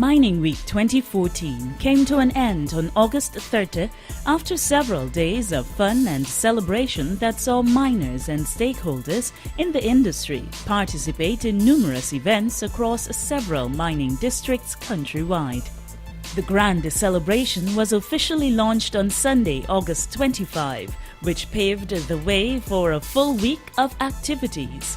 Mining Week 2014 came to an end on August 30 after several days of fun and celebration that saw miners and stakeholders in the industry participate in numerous events across several mining districts countrywide. The grand celebration was officially launched on Sunday, August 25, which paved the way for a full week of activities.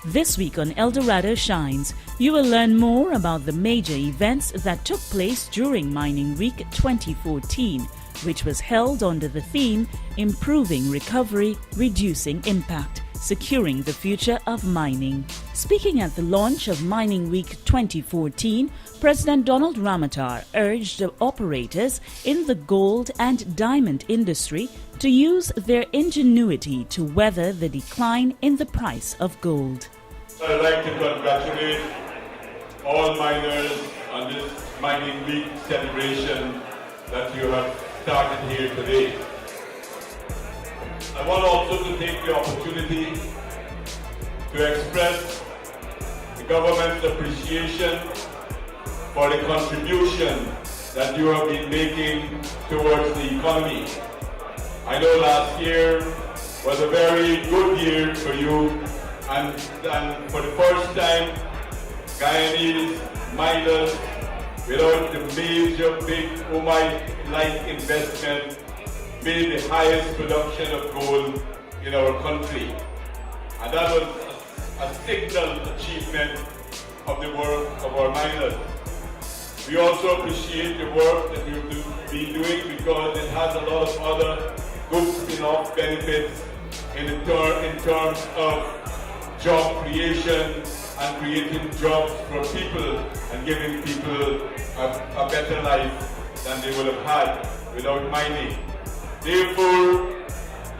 This week on Dorado Shines, you will learn more about the major events that took place during Mining Week 2014, which was held under the theme Improving Recovery, Reducing Impact, Securing the Future of Mining. Speaking at the launch of Mining Week 2014, President Donald Ramotar urged the operators in the gold and diamond industry to use their ingenuity to weather the decline in the price of gold. I'd like to congratulate all miners on this Mining Week celebration that you have started here today. I want also to take the opportunity to express the government's appreciation for the contribution that you have been making towards the economy. I know last year was a very good year for you, and for the first time, Guyanese miners, without the major big like investment, made the highest production of gold in our country. And that was a signal achievement of the work of our miners. We also appreciate the work that you've been doing because it has a lot of other good spin-off benefits in terms of job creation and creating jobs for people and giving people a better life than they would have had without mining. Therefore,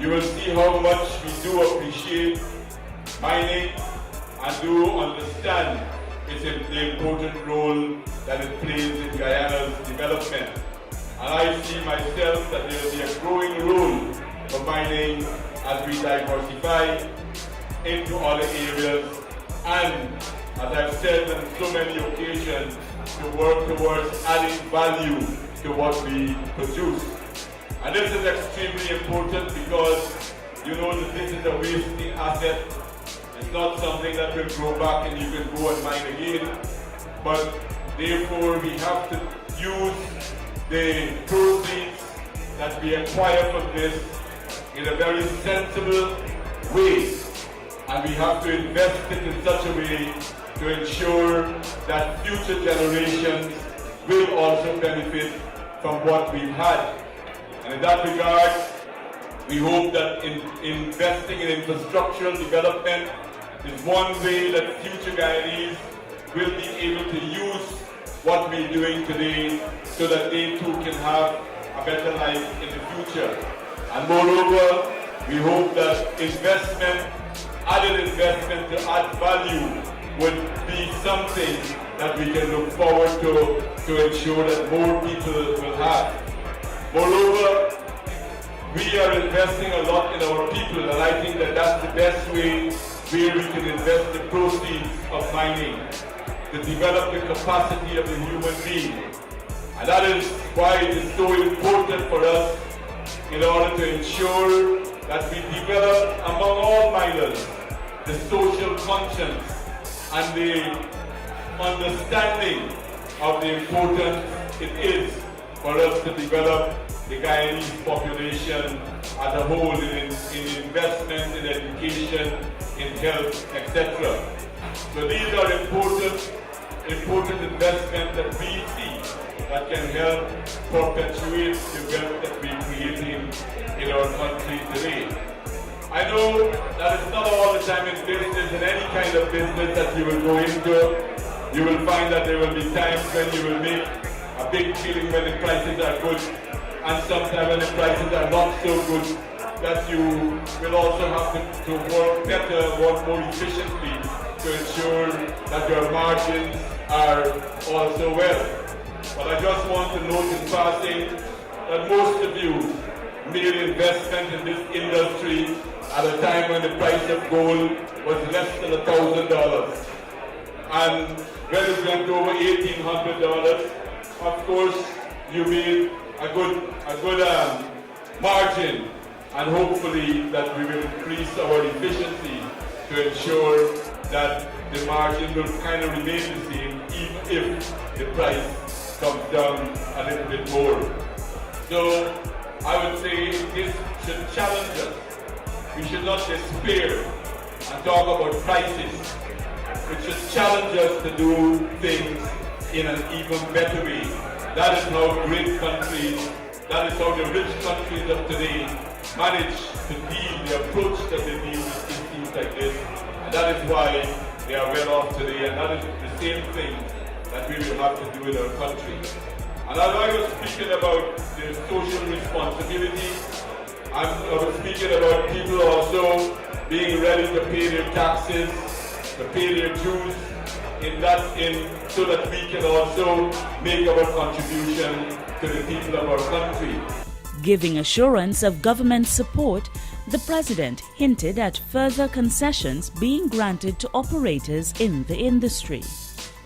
you will see how much we do appreciate mining and do understand the important role that it plays in Guyana's development. And I see myself that there will be a growing role for mining as we diversify into other areas and, as I've said on so many occasions, to work towards adding value to what we produce. And this is extremely important because you know that this is a wasting asset. It's not something that will grow back and you can go and mine again. But therefore we have to use the proceeds that we acquire from this in a very sensible way. And we have to invest it in such a way to ensure that future generations will also benefit from what we've had. And in that regard, we hope that investing in infrastructural development is one way that future Guyanese will be able to use what we're doing today so that they too can have a better life in the future. And moreover, we hope that added investment to add value would be something that we can look forward to ensure that more people will have. Moreover, we are investing a lot in our people, and I think that that's the best way where we can invest the proceeds of mining, to develop the capacity of the human being. And that is why it is so important for us in order to ensure that we develop among all miners the social conscience and the understanding of the importance it is for us to develop the Guyanese population as a whole in investment, in education, in health, etc. So these are important investments that we see that can help perpetuate the wealth that we're creating in our country today. I know that it's not all the time in business, in any kind of business that you will go into, you will find that there will be times when you will make a big killing when the prices are good, and sometimes when the prices are not so good, that you will also have to work better, work more efficiently to ensure that your margins are also well. But I just want to note in passing that most of you made investment in this industry at a time when the price of gold was less than $1,000. And when it went over $1,800, of course, you made a good margin, and hopefully that we will increase our efficiency to ensure that the margin will kind of remain the same even if the price comes down a little bit more. So I would say this should challenge us. We should not despair and talk about prices. It should challenge us to do things in an even better way. That is how great countries, that is how the rich countries of today manage to deal, the approach that they deal with issues like this. And that is why they are well off today, and that is the same thing that we will have to do in our country. And as I was speaking about the social responsibility, I was speaking about people also being ready to pay their taxes, to pay their dues, so that we can also make our contribution to the people of our country. Giving assurance of government support, the President hinted at further concessions being granted to operators in the industry.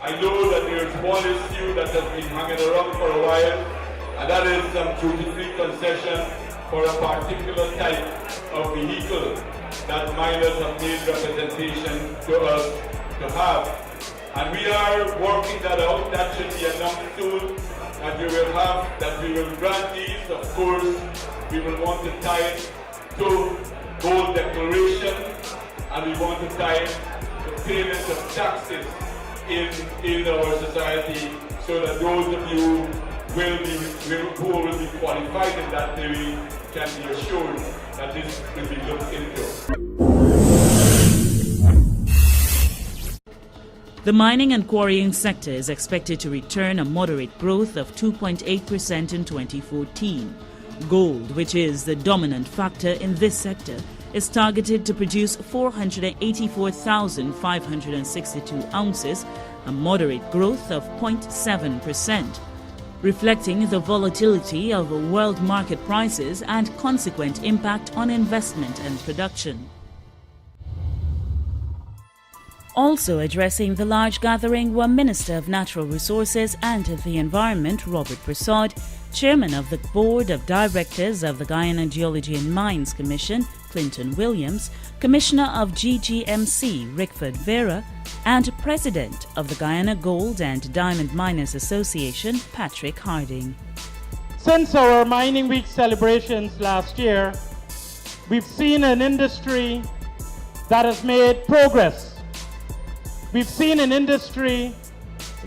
I know that there is one issue that has been hanging around for a while, and that is some duty-free concession for a particular type of vehicle that miners have made representation to us to have. And we are working that out. That should be announced soon, that we will grant these. Of course, we will want to tie it to gold declaration, and we want to tie it to payment of taxes in our society, so that those of you who will be qualified in that theory can be assured that this will be looked into. The mining and quarrying sector is expected to return a moderate growth of 2.8% in 2014. Gold, which is the dominant factor in this sector, is targeted to produce 484,562 ounces, a moderate growth of 0.7%, reflecting the volatility of world market prices and consequent impact on investment and production. Also addressing the large gathering were Minister of Natural Resources and the Environment Robert Prasad, Chairman of the Board of Directors of the Guyana Geology and Mines Commission Clinton Williams, Commissioner of GGMC Rickford Vera, and President of the Guyana Gold and Diamond Miners Association Patrick Harding. Since our Mining Week celebrations last year, we've seen an industry that has made progress. We've seen an industry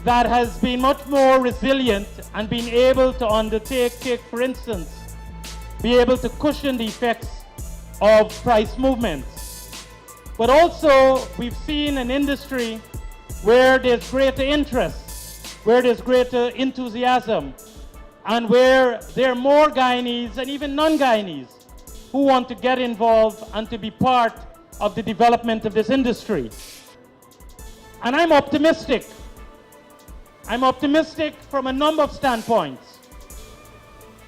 that has been much more resilient and been able to undertake, for instance, be able to cushion the effects of price movements. But also, we've seen an industry where there's greater interest, where there's greater enthusiasm, and where there are more Guyanese and even non-Guyanese who want to get involved and to be part of the development of this industry. And I'm optimistic. I'm optimistic from a number of standpoints.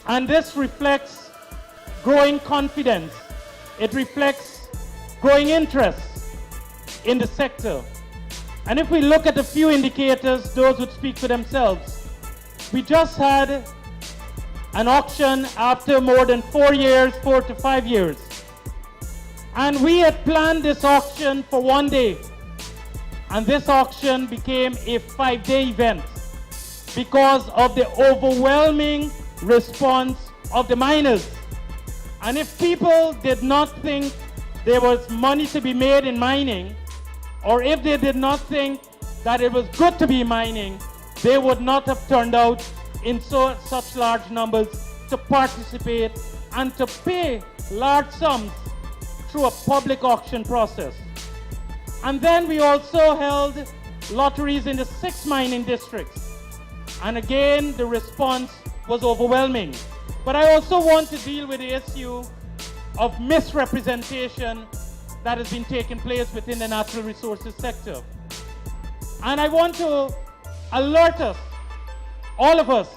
And this reflects growing confidence. It reflects growing interest in the sector. And if we look at a few indicators, those would speak for themselves. We just had an auction after more than 4 to 5 years. And we had planned this auction for 1 day. And this auction became a 5-day event because of the overwhelming response of the miners. And if people did not think there was money to be made in mining, or if they did not think that it was good to be mining, they would not have turned out in such large numbers to participate and to pay large sums through a public auction process. And then we also held lotteries in the 6 mining districts. And again, the response was overwhelming. But I also want to deal with the issue of misrepresentation that has been taking place within the natural resources sector. And I want to alert us, all of us,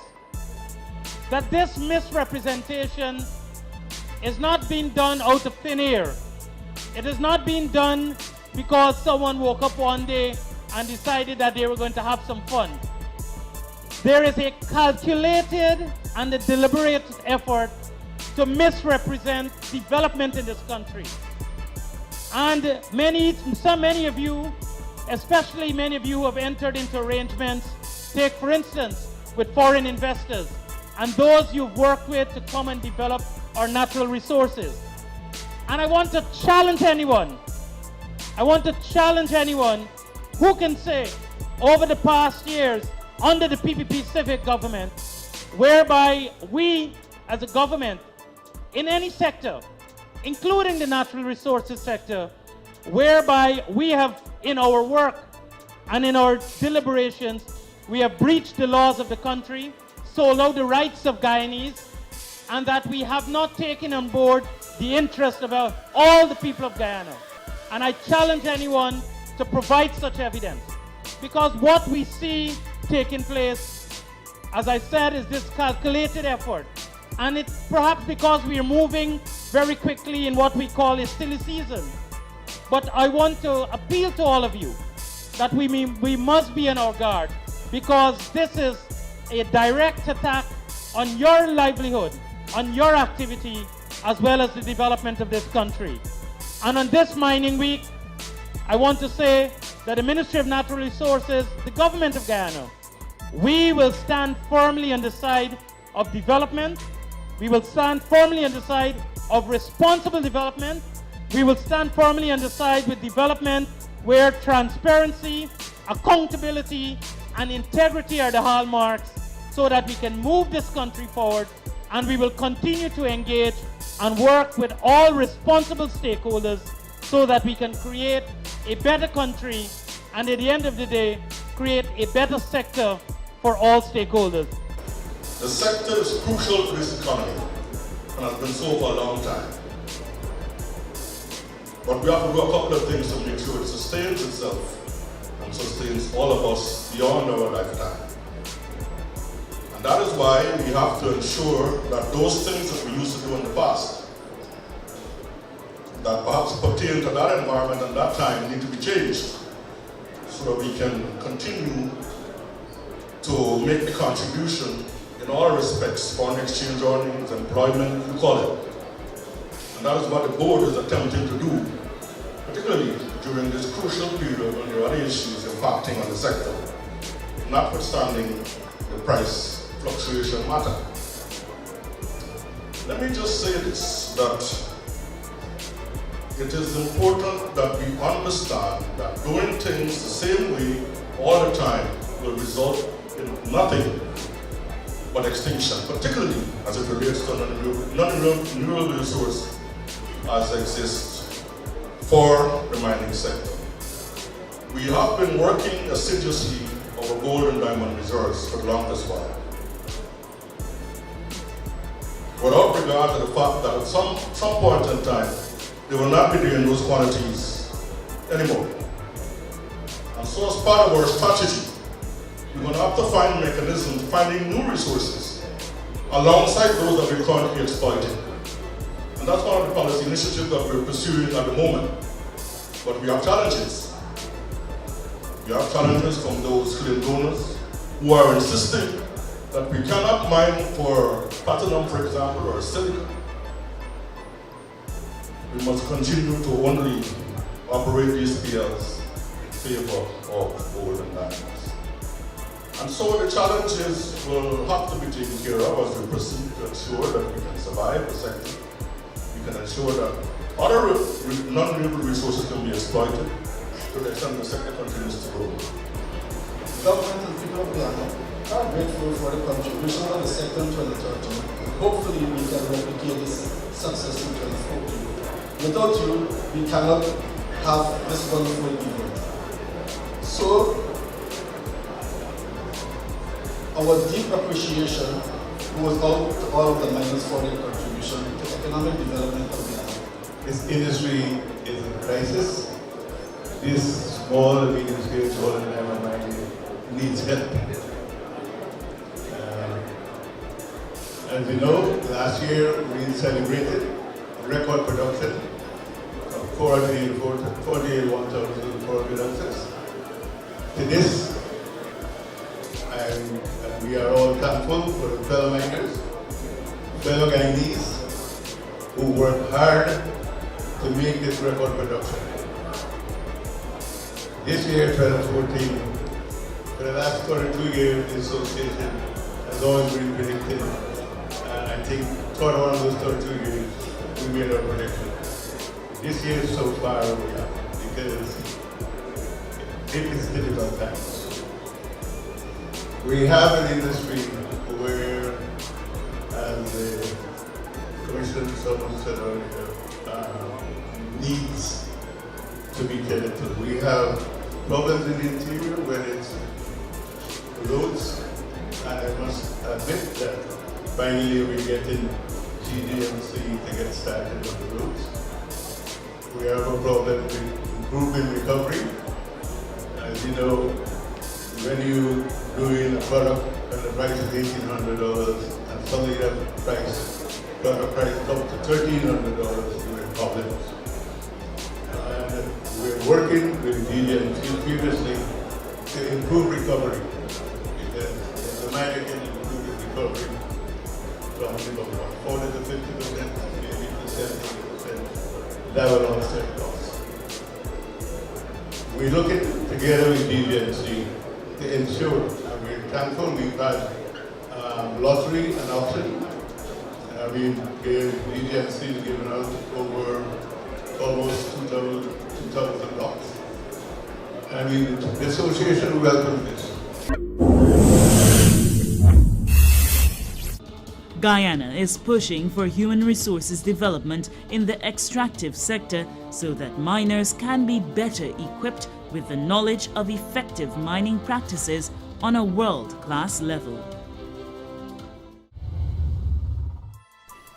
that this misrepresentation is not being done out of thin air. It is not being done because someone woke up one day and decided that they were going to have some fun. There is a calculated and a deliberate effort to misrepresent development in this country. And many of you, especially many of you who have entered into arrangements, take for instance with foreign investors and those you've worked with to come and develop our natural resources. And I want to challenge anyone who can say over the past years under the PPP civic government, whereby we as a government in any sector, including the natural resources sector, whereby we have in our work and in our deliberations, we have breached the laws of the country, sold out the rights of Guyanese, and that we have not taken on board the interest of all the people of Guyana. And I challenge anyone to provide such evidence, because what we see taking place, as I said, is this calculated effort. And it's perhaps because we are moving very quickly in what we call a silly season. But I want to appeal to all of you that we must be on our guard, because this is a direct attack on your livelihood, on your activity, as well as the development of this country. And on this mining week, I want to say that the Ministry of Natural Resources, the government of Guyana, we will stand firmly on the side of development. We will stand firmly on the side of responsible development. We will stand firmly on the side with development where transparency, accountability, and integrity are the hallmarks, so that we can move this country forward. And we will continue to engage and work with all responsible stakeholders so that we can create a better country and at the end of the day, create a better sector for all stakeholders. The sector is crucial to this economy and has been so for a long time. But we have to do a couple of things to make sure it sustains itself and sustains all of us beyond our lifetime. And that is why we have to ensure that those things that we used to do in the past, that perhaps pertain to that environment and that time, need to be changed so that we can continue to make the contribution in all respects, foreign exchange earnings, employment, you call it. And that is what the board is attempting to do, particularly during this crucial period when there are other issues impacting on the sector, notwithstanding the price fluctuation matter. Let me just say this, that it is important that we understand that doing things the same way all the time will result in nothing but extinction, particularly as it relates to non-renewable resource as exists for the mining sector. We have been working assiduously over gold and diamond reserves for the longest while, without regard to the fact that at some point in time, they will not be doing those quantities anymore. And so as part of our strategy, we're going to have to find mechanisms finding new resources alongside those that we're currently exploiting. And that's one of the policy initiatives that we're pursuing at the moment. But we have challenges. We have challenges from those claim donors who are insisting that we cannot mine for platinum, for example, or silicon. We must continue to only operate these fields in favor of gold and diamonds. And so the challenges will have to be taken care of as we proceed to ensure that we can survive the sector. We can ensure that other non-renewable resources can be exploited to the extent the sector continues to grow. Government and people of Guyana are grateful for the contribution of the sector in 2013. Hopefully we can replicate this success in 2014. Without you, we cannot have this wonderful event. So, our deep appreciation goes out to all of the miners for their contribution to economic development of Guyana. This industry is in crisis. This small and medium scale gold and diamond mining needs help. As you know, last year we celebrated record production of 1,400 ounces. To this, and we are all thankful for the fellow miners, fellow Guyanese, who work hard to make this record production. This year, 2014, for the last 42 years, the association has always been predicting, and I think 21 of those 32 years, we made our prediction. This year is so far away because it is difficult times. We have an industry where, as the Commissioner someone said earlier, needs to be tended to. We have problems in the interior where it's roads, and I must admit that finally we're getting GDMC to get started on the roads. We have a problem with improving recovery. As you know, when you're doing a product and the price is $1,800 and suddenly that product price comes to $1,300, we're in problems. And we're working with GDMC previously to improve recovery. Because the miner can improve the recovery from 40 to 50%, maybe to 70%. That will offset costs. We're looking together with DGNC to ensure, and we're thankful we've had lottery and auction. DGNC has given out over almost 2,000 lots. And the association welcomes this. Guyana is pushing for human resources development in the extractive sector so that miners can be better equipped with the knowledge of effective mining practices on a world-class level.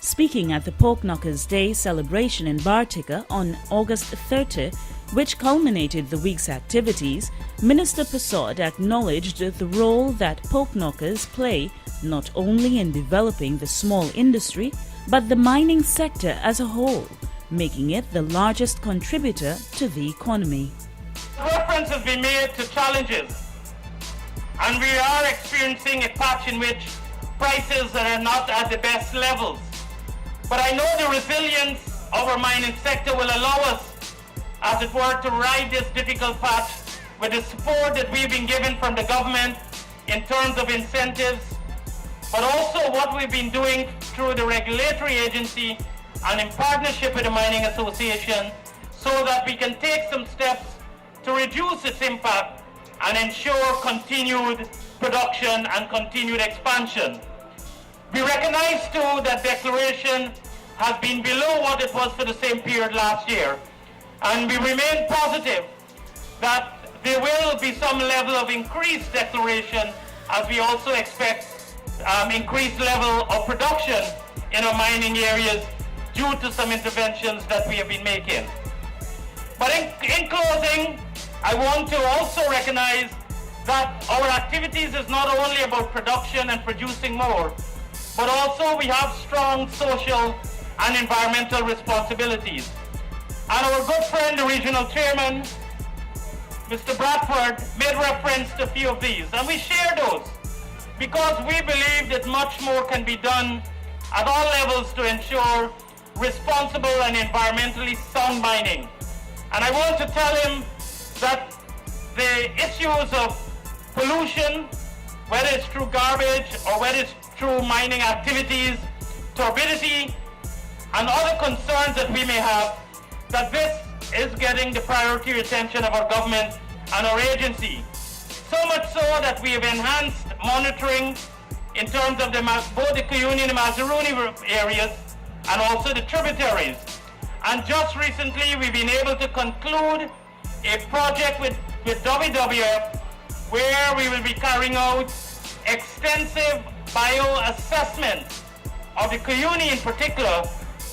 Speaking at the Pork Knockers Day celebration in Bartica on August 30, which culminated the week's activities, Minister Persaud acknowledged the role that pork knockers play not only in developing the small industry, but the mining sector as a whole, making it the largest contributor to the economy. Reference has been made to challenges, and we are experiencing a patch in which prices are not at the best levels. But I know the resilience of our mining sector will allow us, as it were, to ride this difficult patch with the support that we've been given from the government in terms of incentives, but also what we've been doing through the regulatory agency and in partnership with the Mining Association, so that we can take some steps to reduce its impact and ensure continued production and continued expansion. We recognize too that declaration has been below what it was for the same period last year, and we remain positive that there will be some level of increased declaration, as we also expect increased level of production in our mining areas due to some interventions that we have been making. But in closing, I want to also recognize that our activities is not only about production and producing more, but also we have strong social and environmental responsibilities. And our good friend, the regional chairman, Mr. Bradford, made reference to a few of these, and we share those because we believe that much more can be done at all levels to ensure responsible and environmentally sound mining. And I want to tell him that the issues of pollution, whether it's through garbage or whether it's through mining activities, turbidity, and other concerns that we may have, that this is getting the priority attention of our government and our agency. So much so that we have enhanced monitoring in terms of both the Cuyuni and the Mazaruni areas and also the tributaries. And just recently we've been able to conclude a project with WWF where we will be carrying out extensive bioassessment of the Cuyuni in particular,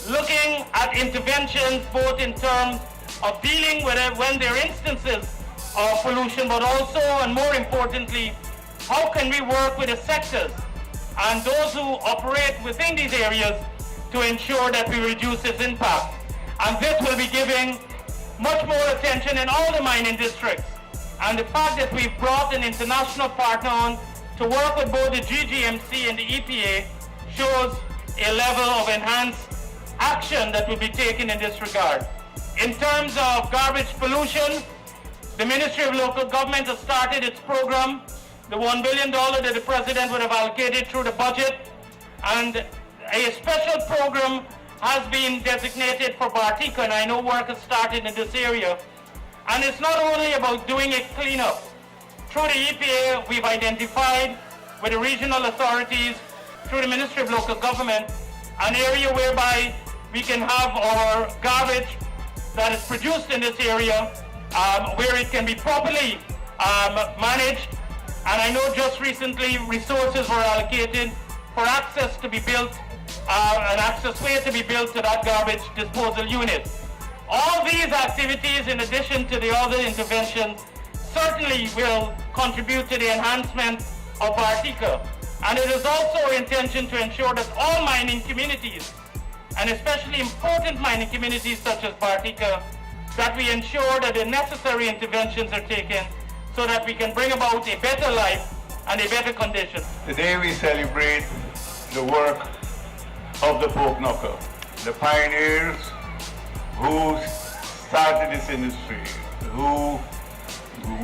looking at interventions both in terms of dealing with it when there are instances of pollution, but also, and more importantly, how can we work with the sectors and those who operate within these areas to ensure that we reduce its impact. And this will be giving much more attention in all the mining districts. And the fact that we've brought an international partner on to work with both the GGMC and the EPA shows a level of enhanced action that will be taken in this regard. In terms of garbage pollution, the Ministry of Local Government has started its program, the $1 billion that the President would have allocated through the budget, and a special program has been designated for Bartica, and I know work has started in this area. And it's not only about doing a cleanup. Through the EPA, we've identified with the regional authorities, through the Ministry of Local Government, an area whereby we can have our garbage that is produced in this area, where it can be properly managed. And I know just recently resources were allocated for access to be built, an access way to be built to that garbage disposal unit. All these activities, in addition to the other interventions, certainly will contribute to the enhancement of Bartica. And it is also our intention to ensure that all mining communities, and especially important mining communities such as Bartica, that we ensure that the necessary interventions are taken so that we can bring about a better life and a better condition. Today we celebrate the work of the pork knocker, the pioneers who started this industry, who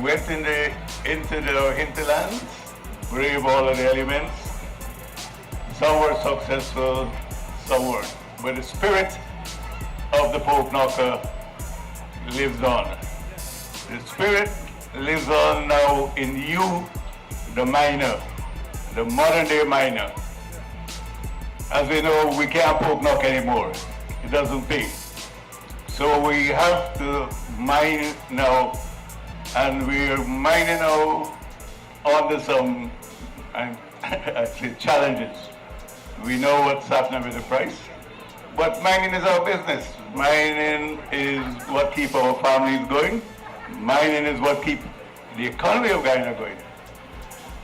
went into the hinterlands, brave all of the elements. Some were successful, some weren't. But the spirit of the pork knocker lives on. The spirit lives on now in you, the miner, the modern day miner. As we know, we can't pork knock anymore. It doesn't pay. So we have to mine now, and we're mining now under some actually challenges. We know what's happening with the price, but mining is our business. Mining is what keeps our families going. Mining is what keeps the economy of Guyana going.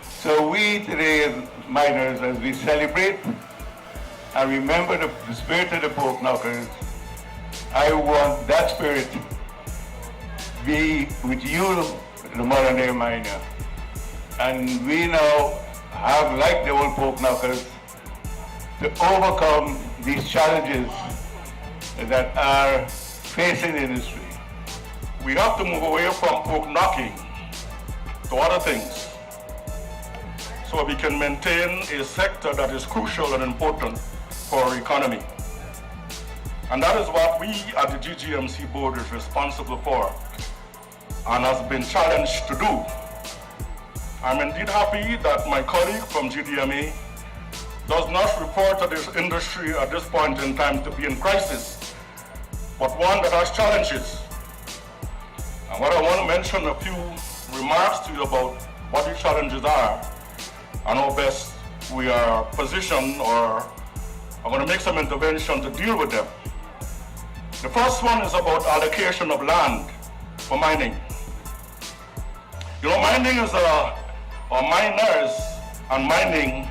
So we today as miners, as we celebrate and remember the spirit of the pork knockers, I want that spirit be with you, the modern day miner. And we now have, like the old pork knockers, to overcome these challenges that are facing the industry. We have to move away from pork knocking to other things so we can maintain a sector that is crucial and important for our economy. And that is what we at the GGMC board is responsible for and has been challenged to do. I'm indeed happy that my colleague from GDMA does not refer to this industry at this point in time to be in crisis, but one that has challenges. And what I want to mention a few remarks to you about what these challenges are and how best we are positioned, or I'm going to make some intervention to deal with them. The first one is about allocation of land for mining. You know, mining is or miners and mining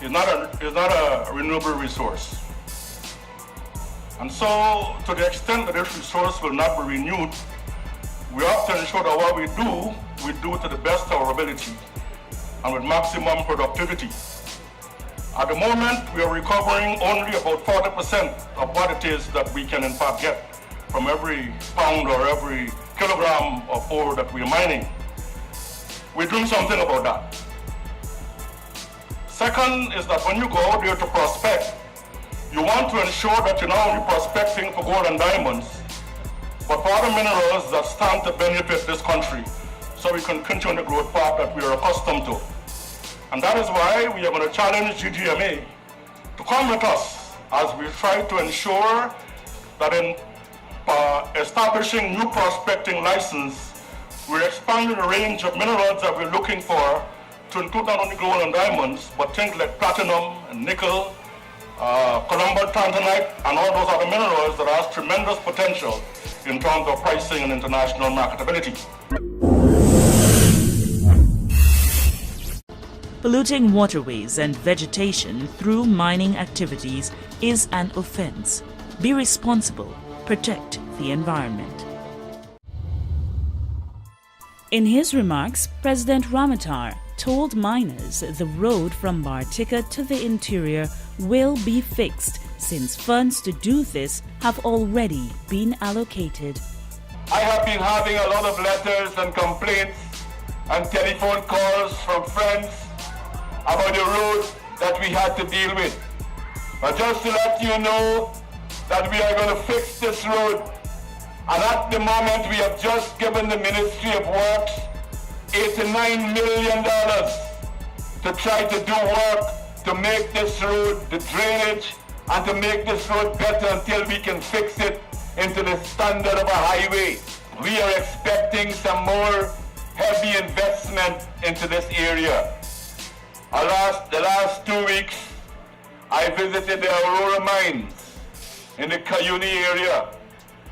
is not a renewable resource. And so, to the extent that this resource will not be renewed, we have to ensure that what we do to the best of our ability and with maximum productivity. At the moment, we are recovering only about 40% of what it is that we can in fact get from every pound or every kilogram of ore that we are mining. We're doing something about that. Second is that when you go out there to prospect, you want to ensure that you're not only prospecting for gold and diamonds, but for other minerals that stand to benefit this country, so we can continue the growth path that we are accustomed to. And that is why we are going to challenge GGMA to come with us as we try to ensure that in establishing new prospecting license, we're expanding the range of minerals that we're looking for to include not only gold and diamonds, but things like platinum and nickel, Columba tanzanite, and all those other minerals that have tremendous potential in terms of pricing and international marketability. Polluting waterways and vegetation through mining activities is an offense. Be responsible. Protect the environment. In his remarks, President Ramatar told miners the road from Bartica to the interior will be fixed since funds to do this have already been allocated. I have been having a lot of letters and complaints and telephone calls from friends about the road that we had to deal with. But just to let you know that we are going to fix this road, and at the moment we have just given the Ministry of Works $89 million to try to do work to make this road, the drainage, and to make this road better until we can fix it into the standard of a highway. We are expecting some more heavy investment into this area. The last 2 weeks, I visited the Aurora mines in the Cayuni area,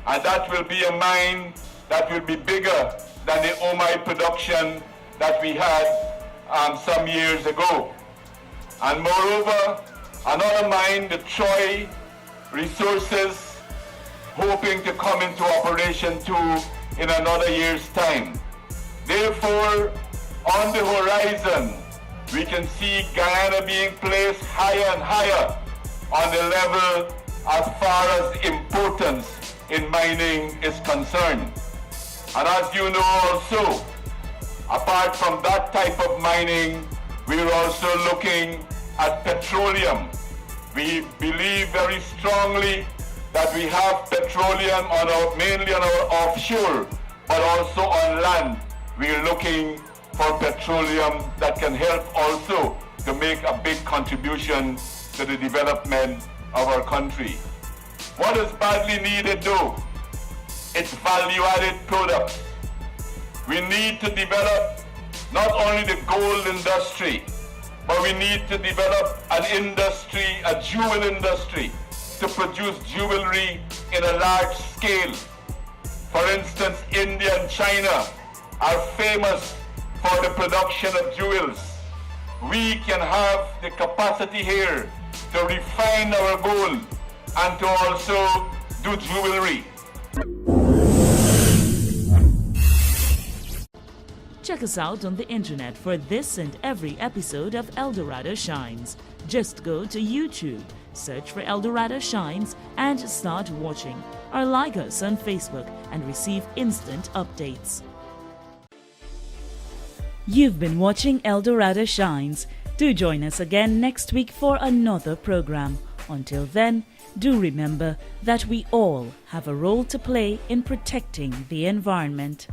and that will be a mine that will be bigger than the Omai production that we had some years ago. And moreover, another mine, the Troy Resources, hoping to come into operation too in another year's time. Therefore, on the horizon, we can see Guyana being placed higher and higher on the level as far as importance in mining is concerned. And as you know also, apart from that type of mining, we're also looking at petroleum. We believe very strongly that we have petroleum mainly on our offshore, but also on land. We're looking for petroleum that can help also to make a big contribution to the development of our country. What is badly needed though? It's value-added products. We need to develop not only the gold industry, but we need to develop an industry, a jewel industry, to produce jewelry in a large scale. For instance, India and China are famous for the production of jewels. We can have the capacity here to refine our gold and to also do jewelry. Check us out on the internet for this and every episode of El Dorado Shines. Just go to YouTube, search for El Dorado Shines and start watching. Or like us on Facebook and receive instant updates. You've been watching El Dorado Shines. Do join us again next week for another program. Until then, do remember that we all have a role to play in protecting the environment.